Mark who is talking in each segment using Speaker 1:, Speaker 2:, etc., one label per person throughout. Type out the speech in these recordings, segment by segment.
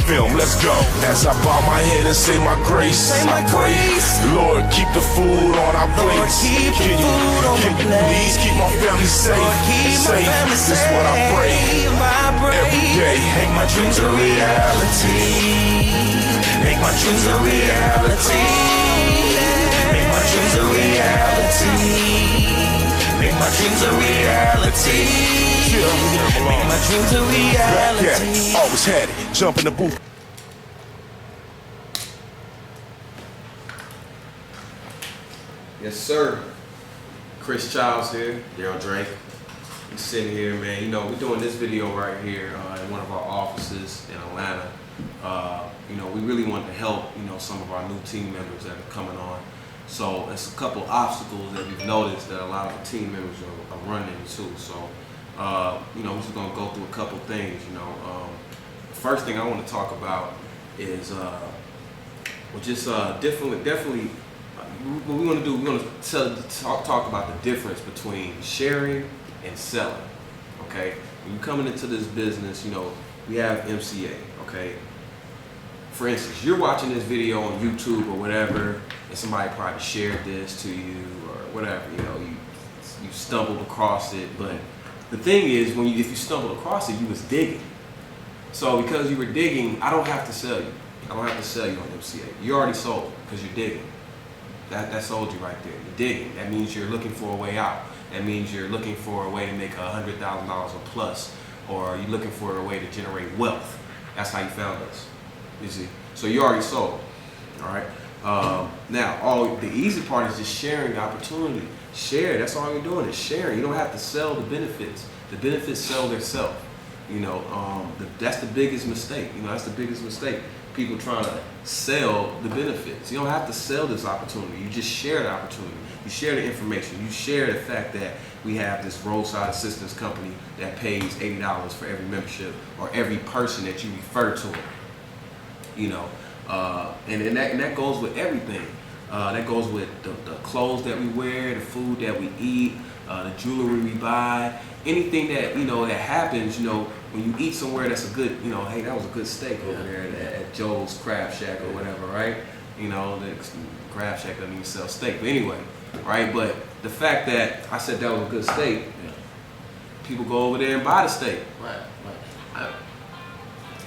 Speaker 1: film, let's go. As I bow my head and say my grace, I pray, Lord, keep the food on our plates. Can you please keep my family safe? This is what I pray every day. Make my dreams a reality. Make my dreams a reality. Make my dreams a reality. Make my dreams a reality. Make my dreams a reality. Yeah, always had it. Jump in the booth.
Speaker 2: Yes, sir. Chris Childs here, Daryl Drake. We sitting here, man. You know, we're doing this video right here in one of our offices in Atlanta. You know, we really want to help, you know, some of our new team members that are coming on. So it's a couple obstacles that we've noticed that a lot of the team members are running into. So, you know, we're just gonna go through a couple things. You know, the first thing I want to talk about is, definitely. What we want to do, we're going to talk about the difference between sharing and selling. Okay, when you're coming into this business, you know, we have MCA. Okay, for instance, you're watching this video on YouTube or whatever, and somebody probably shared this to you or whatever. You know, you stumbled across it, but the thing is, if you stumbled across it, you was digging. So because you were digging, I don't have to sell you. I don't have to sell you on MCA. You already sold because you're digging. That sold you right there. You're digging. That means you're looking for a way out. That means you're looking for a way to make $100,000 or plus, or you're looking for a way to generate wealth. That's how you found us. You see. So you already sold. All right. Now, the easy part is just sharing the opportunity. Share. That's all you're doing is sharing. You don't have to sell the benefits. The benefits sell themselves. You know, that's the biggest mistake. You know, that's the biggest mistake. People trying to sell the benefits. You don't have to sell this opportunity. You just share the opportunity. You share the information. You share the fact that we have this roadside assistance company that pays $80 for every membership or every person that you refer to. You know, and that goes with everything. That goes with the clothes that we wear, the food that we eat, the jewelry we buy, anything that, you know, that happens, you know, when you eat somewhere that's a good, you know, hey, that was a good steak over there at Joe's Crab Shack or whatever, right? You know, the Crab Shack doesn't even sell steak, but anyway, right? But the fact that I said that was a good steak, people go over there and buy the steak.
Speaker 3: Right.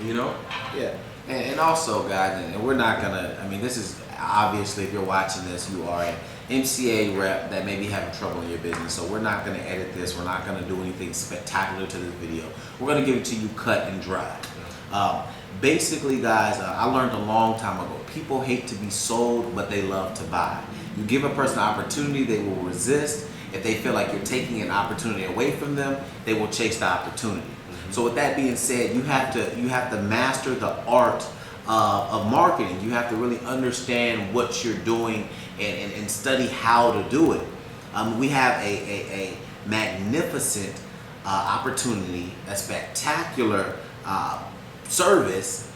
Speaker 2: You know?
Speaker 3: Yeah. And also, guys, and we're not gonna, I mean, this is obviously, if you're watching this, you are an MCA rep that may be having trouble in your business. So we're not gonna edit this. We're not gonna do anything spectacular to this video. We're gonna give it to you cut and dry. Basically, guys, I learned a long time ago, people hate to be sold, but they love to buy. You give a person an opportunity, they will resist. If they feel like you're taking an opportunity away from them, they will chase the opportunity. So with that being said, you have to master the art of marketing. You have to really understand what you're doing and study how to do it. We have a magnificent opportunity, a spectacular service,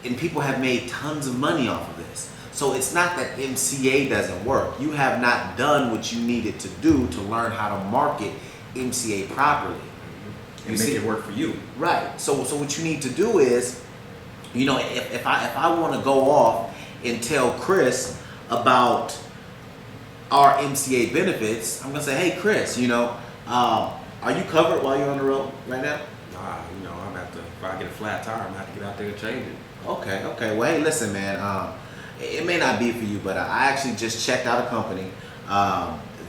Speaker 3: and people have made tons of money off of this. So it's not that MCA doesn't work. You have not done what you needed to do to learn how to market MCA properly.
Speaker 2: And make it work for you.
Speaker 3: Right. So what you need to do is, you know, if I want to go off and tell Chris about our MCA benefits, I'm gonna say, hey Chris, you know, are you covered while you're on the road right now?
Speaker 2: Nah, you know, I'm gonna have to, if I get a flat tire, I'm gonna have to get out there and change it.
Speaker 3: Okay. Well, hey, listen, man. It may not be for you, but I actually just checked out a company.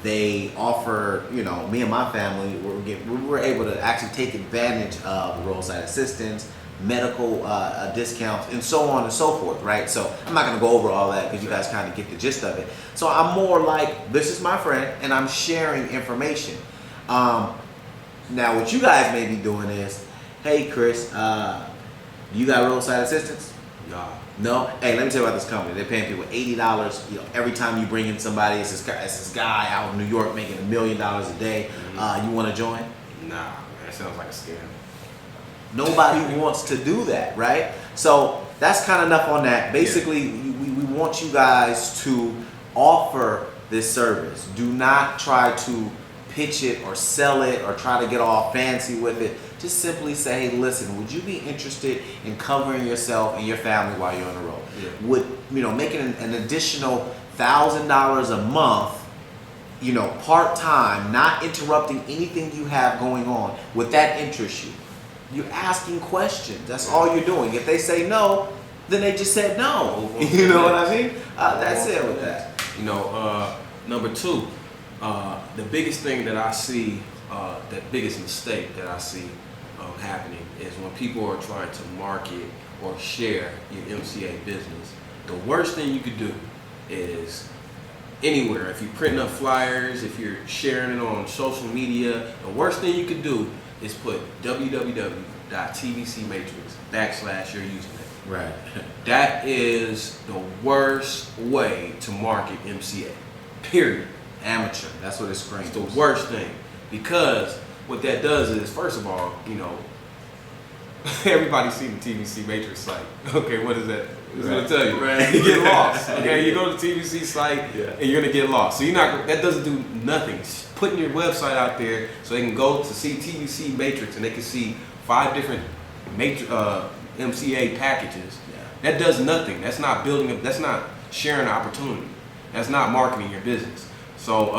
Speaker 3: They offer, you know, me and my family, we were able to actually take advantage of the roadside assistance, medical discounts, and so on and so forth, right? So I'm not going to go over all that because you guys kind of get the gist of it. So I'm more like, this is my friend, and I'm sharing information. Now, what you guys may be doing is, hey, Chris, you got roadside assistance? No? Hey, let me tell you about this company. They're paying people $80, you know, every time you bring in somebody. It's this guy out in New York making $1 million a day. You want to join?
Speaker 2: Nah, man, that sounds like a scam.
Speaker 3: Nobody wants to do that, right? So that's kind of enough on that. Basically, we want you guys to offer this service. Do not try to pitch it or sell it or try to get all fancy with it. just simply say, hey, listen, would you be interested in covering yourself and your family while you're on the road?
Speaker 2: Yeah.
Speaker 3: Would, making an additional $1,000 a month, part-time, not interrupting anything you have going on, would that interest you? You're asking questions. That's all you're doing. If they say no, then they just said no. You know what I mean? That's it with that.
Speaker 2: Number two, the biggest thing that I see, the biggest mistake that I see happening is when people are trying to market or share your MCA business. The worst thing you could do is anywhere. If you're printing up flyers, if you're sharing it on social media, the worst thing you could do is put www.tvcmatrix / your username.
Speaker 3: Right.
Speaker 2: That is the worst way to market MCA. Period.
Speaker 3: Amateur. That's what it screams.
Speaker 2: It's the worst thing, because what that does is, first of all, everybody's seen the TVC Matrix site. Okay, what is that? It's gonna tell you.
Speaker 3: Right.
Speaker 2: You get lost. Okay, you go to the TVC site and you're gonna get lost. So that doesn't do nothing. It's putting your website out there so they can go to see TVC Matrix and they can see 5 different MCA packages. That does nothing. That's not that's not sharing an opportunity. That's not marketing your business. So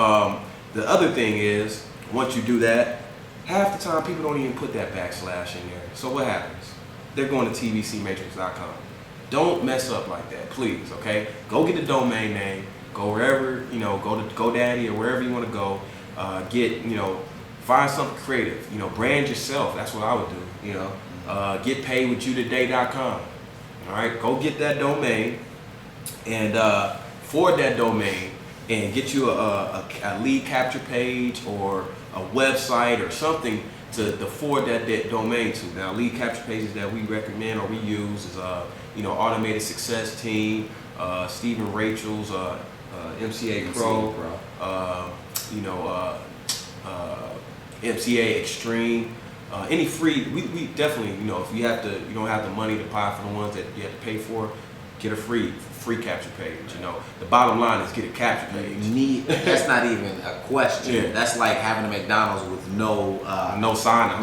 Speaker 2: the other thing is, once you do that, half the time people don't even put that / in there. So what happens? They're going to tvcmatrix.com. Don't mess up like that, please, okay? Go get the domain name, go wherever, go to GoDaddy or wherever you want to go, find something creative, brand yourself. That's what I would do, get paidwithyoutoday.com. All right, go get that domain and forward that domain and get you a lead capture page or a website or something to forward that domain to. Now, lead capture pages that we recommend or we use is Automated Success Team, Stephen Rachel's MCA Pro, MCA Extreme. Any free, we definitely, if you don't have the money to buy for the ones that you have to pay for, get a free capture page. The bottom line is get a capture page.
Speaker 3: That's not even a question.
Speaker 2: Yeah.
Speaker 3: That's like having a McDonald's with no
Speaker 2: sign up.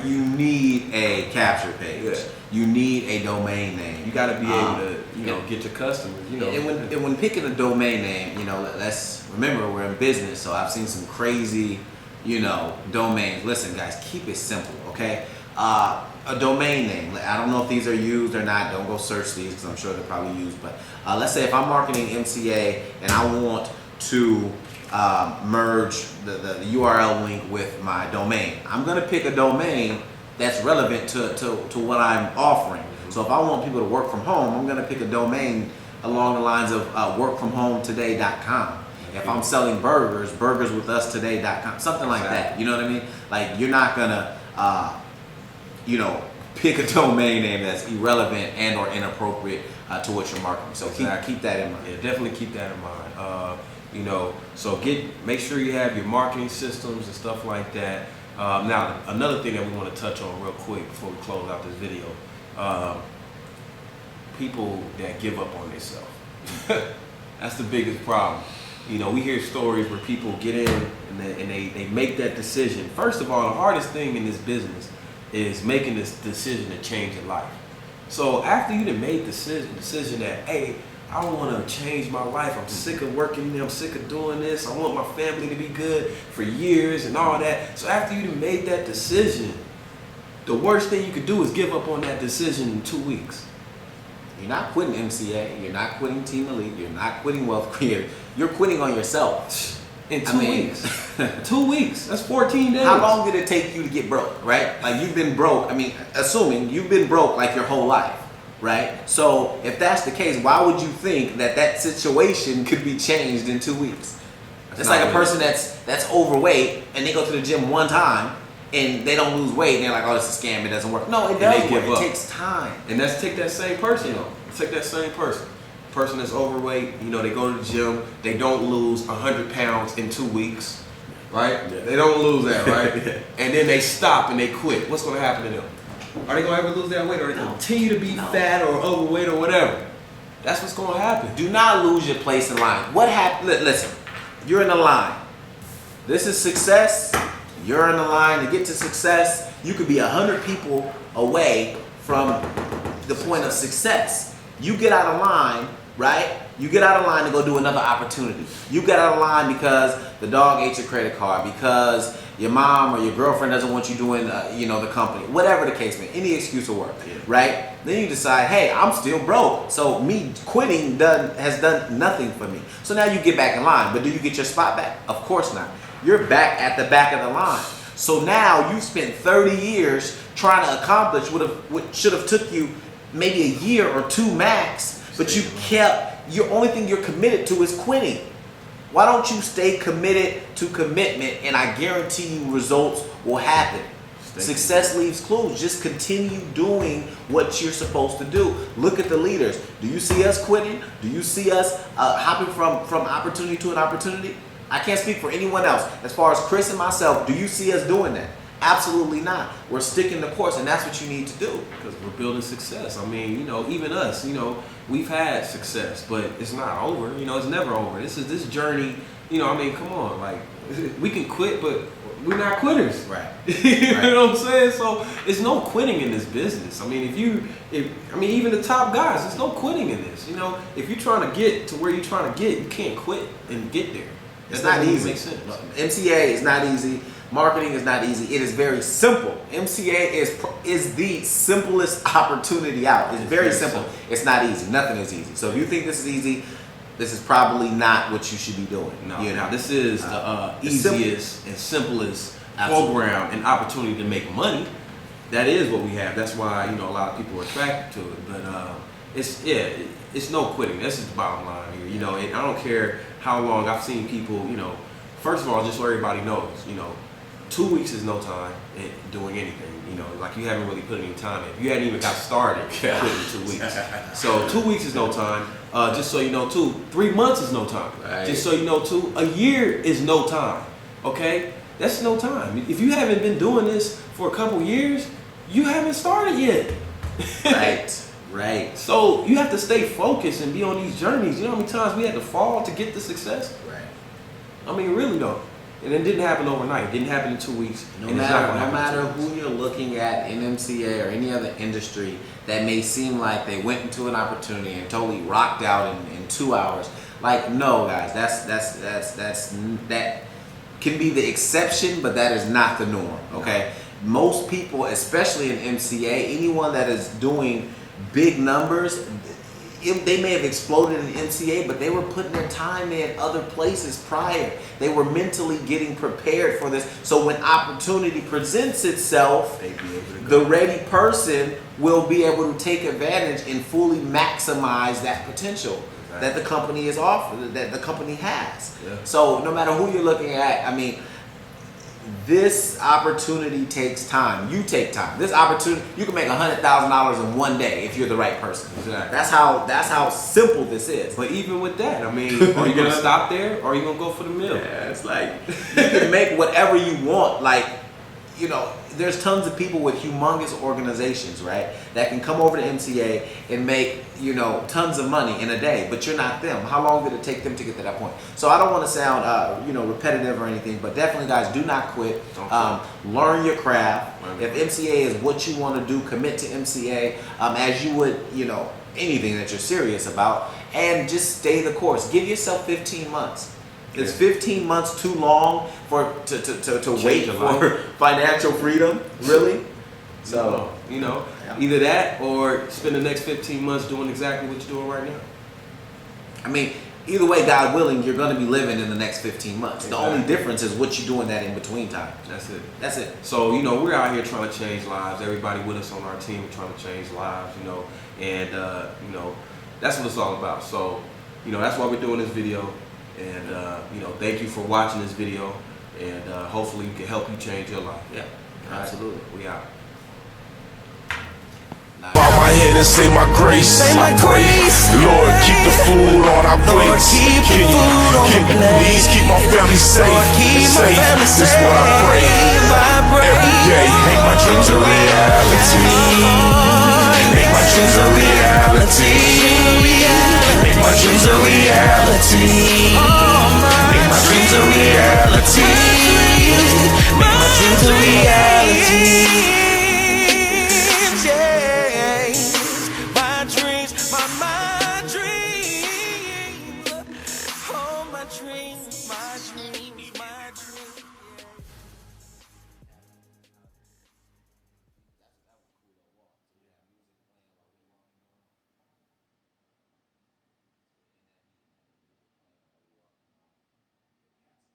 Speaker 3: You need a capture page. Yeah. You need a domain name.
Speaker 2: You got to be able to, get your customers.
Speaker 3: And when picking a domain name, let's remember we're in business, so I've seen some crazy, domains. Listen, guys, keep it simple, okay? A domain name. I don't know if these are used or not. Don't go search these because I'm sure they're probably used. But let's say if I'm marketing MCA and I want to merge the URL link with my domain, I'm going to pick a domain that's relevant to what I'm offering. So if I want people to work from home, I'm going to pick a domain along the lines of workfromhometoday.com. If I'm selling burgers, burgerswithustoday.com, something like that. You know what I mean? Like, you're not going to pick a domain name that's irrelevant and or inappropriate to what you're marketing. So keep that in mind.
Speaker 2: Yeah, definitely keep that in mind. So make sure you have your marketing systems and stuff like that. Now, another thing that we want to touch on real quick before we close out this video, people that give up on themselves. That's the biggest problem. We hear stories where people get in and they make that decision. First of all, the hardest thing in this business is making this decision to change your life. So after you done made the decision that, hey, I want to change my life. I'm sick of working. I'm sick of doing this. I want my family to be good for years and all that. So after you done made that decision, the worst thing you could do is give up on that decision in 2 weeks.
Speaker 3: You're not quitting MCA. You're not quitting Team Elite. You're not quitting Wealth Creative. You're quitting on yourself.
Speaker 2: In 2 weeks. 2 weeks. That's 14 days.
Speaker 3: How long did it take you to get broke, right? Like, you've been broke. Assuming you've been broke like your whole life, right? So if that's the case, why would you think that situation could be changed in 2 weeks? It's like a person that's overweight and they go to the gym one time and they don't lose weight and they're like, oh, this is a scam, it doesn't work. No, it does work. It takes time.
Speaker 2: And take that same person though. Take that same person. Person that's overweight, they go to the gym, they don't lose 100 pounds in 2 weeks, right? Yeah. They don't lose that, right? Yeah. And then they stop and they quit. What's going to happen to them? Are they going to ever lose that weight, or are they continue to be fat or overweight or whatever? That's what's going to happen.
Speaker 3: Do not lose your place in line. What happened? Listen, you're in a line. This is success. You're in the line to get to success. You could be 100 people away from the point of success. You get out of line, right? You get out of line to go do another opportunity. You get out of line because the dog ate your credit card, because your mom or your girlfriend doesn't want you doing, the company, whatever the case may be, any excuse will work, right? Then you decide, hey, I'm still broke, so me quitting has done nothing for me. So now you get back in line, but do you get your spot back? Of course not. You're back at the back of the line. So now you spent 30 years trying to accomplish what should have took you maybe a year or two max, but your only thing you're committed to is quitting. Why don't you stay committed to commitment, and I guarantee you results will happen. Success leaves clues. Just continue doing what you're supposed to do. Look at the leaders. Do you see us quitting? Do you see us hopping from opportunity to an opportunity? I can't speak for anyone else. As far as Chris and myself, do you see us doing that? Absolutely not. We're sticking the course, and that's what you need to do.
Speaker 2: Because we're building success. I mean, even us, we've had success, but it's not over. It's never over. This journey, come on. Like, we can quit, but we're not quitters.
Speaker 3: Right.
Speaker 2: You know what I'm saying? So it's no quitting in this business. I mean, even the top guys, there's no quitting in this. If you're trying to get to where you're trying to get, you can't quit and get there.
Speaker 3: It's not easy.
Speaker 2: Makes sense.
Speaker 3: MCA is not easy. Marketing is not easy. It is very simple. MCA is the simplest opportunity out. It's very simple. It's not easy. Nothing is easy. So if you think this is easy, this is probably not what you should be doing.
Speaker 2: No, this is the easiest and simplest program and opportunity to make money. That is what we have. That's why a lot of people are attracted to it. But it's no quitting. That's just the bottom line here. And I don't care how long. I've seen people. First of all, just so everybody knows, 2 weeks is no time in doing anything. Like you haven't really put any time in. You hadn't even got started quitting 2 weeks. So 2 weeks is no time. Just so you know, too, 3 months is no time.
Speaker 3: Right.
Speaker 2: Just so you know, too, a year is no time. Okay, that's no time. If you haven't been doing this for a couple years, you haven't started yet.
Speaker 3: Right.
Speaker 2: So you have to stay focused and be on these journeys. You know how many times we had to fall to get the success?
Speaker 3: Right.
Speaker 2: I mean, really though. And it didn't happen overnight. It didn't happen in 2 weeks.
Speaker 3: No matter who you're looking at in MCA or any other industry that may seem like they went into an opportunity and totally rocked out in 2 hours. Like, no, guys, that can be the exception, but that is not the norm. Okay, most people, especially in MCA, anyone that is doing big numbers, they may have exploded in MCA, but they were putting their time in other places prior. They were mentally getting prepared for this. So when opportunity presents itself, the ready person will be able to take advantage and fully maximize that potential that the company is offering, that the company has.
Speaker 2: Yeah.
Speaker 3: So no matter who you're looking at, this opportunity takes time. You take time. This opportunity, you can make $100,000 in 1 day if you're the right person.
Speaker 2: Exactly.
Speaker 3: That's how simple this is.
Speaker 2: But even with that, are you gonna stop there, or are you gonna go for the mill?
Speaker 3: Yeah, it's like you can make whatever you want. There's tons of people with humongous organizations, right, that can come over to MCA and make tons of money in a day, but you're not them. How long did it take them to get to that point? So I don't want to sound repetitive or anything, but definitely, guys, do not quit. Learn your craft. If MCA is what you want to do, commit to MCA as you would anything that you're serious about, and just stay the course. Give yourself 15 months. Is 15 months too long to wait for financial freedom? Really? So,
Speaker 2: either that or spend the next 15 months doing exactly what you're doing right now.
Speaker 3: Either way, God willing, you're going to be living in the next 15 months.
Speaker 2: Exactly.
Speaker 3: The only difference is what you're doing that in between time.
Speaker 2: That's it. So, we're out here trying to change lives. Everybody with us on our team are trying to change lives, and, that's what it's all about. So, that's why we're doing this video. And, thank you for watching this video. And hopefully we can help you change your life.
Speaker 3: Yeah, absolutely.
Speaker 2: We out.
Speaker 1: Bow my head and say my grace. Lord, keep the food on our plates. Can you please keep my family safe? This is what I pray every day. Make my dreams a reality. Make my dreams a reality. Make my dreams a reality. Make my dreams a reality. Make my
Speaker 4: into reality. Yeah. My dreams, my dreams, oh my dreams, my dreams.